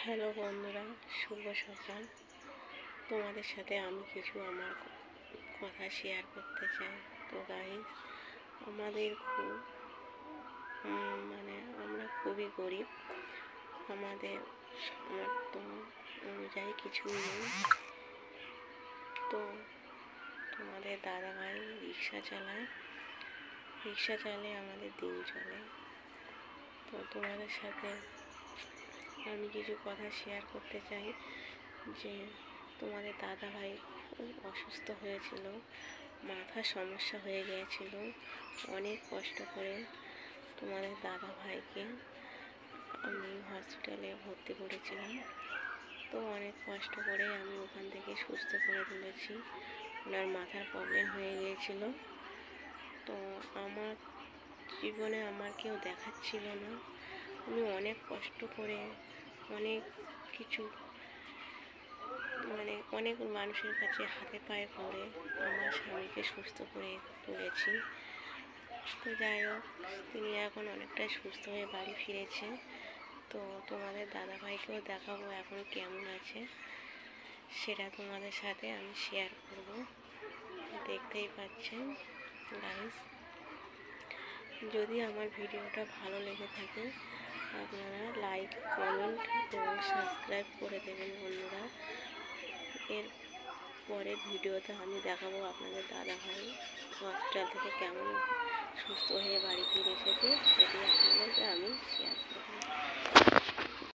Hello বন্ধুরা, শুভ সকাল। তোমাদের সাথে আমি কিছু আমার কথা শেয়ার করতে চাই। তো গাইস, আমাদের খুব আমরা খুবই গরিব। আমাদের সামর্থ্য অনুযায়ী কিছুই নেই। তো তোমাদের দাদাভাই রিক্সা চালায় আমাদের দিন চলে। তো তোমাদের সাথে আমি কিছু কথা শেয়ার করতে চাই যে তোমাদের দাদাভাই খুব অসুস্থ হয়েছিল, মাথার সমস্যা হয়ে গিয়েছিল। অনেক কষ্ট করে তোমাদের দাদাভাইকে আমি হসপিটালে ভর্তি করেছিলাম। তো অনেক কষ্ট করে আমি ওখান থেকে সুস্থ করে তুলেছি। ওনার মাথার প্রবলেম হয়ে গিয়েছিল। তো আমার জীবনে আমার কেউ দেখাচ্ছিল না। আমি অনেক কষ্ট করে অনেক কিছু অনেক মানুষের কাছে হাতে পায়ে পড়ে আমার স্বামীকে সুস্থ করে তুলেছি। তো যাই হোক, তিনি এখন অনেকটাই সুস্থ হয়ে বাড়ি ফিরেছে। তো তোমাদের দাদাভাইকেও দেখাবো এখন কেমন আছে, সেটা তোমাদের সাথে আমি শেয়ার করব। দেখতেই পাচ্ছেন গাইস। যদি আমার ভিডিওটা ভালো লেগে থাকে আপনারা লাইক, কমেন্ট এবং সাবস্ক্রাইব করে দেবেন বন্ধুরা। এর পরের ভিডিওতে আমি দেখাবো আপনাদের দাদাভাই হসপিটাল থেকে কেমন সুস্থ হয়ে বাড়ি ফিরে এসেছে, সেটি আপনাদেরকে আমি শেয়ার করব।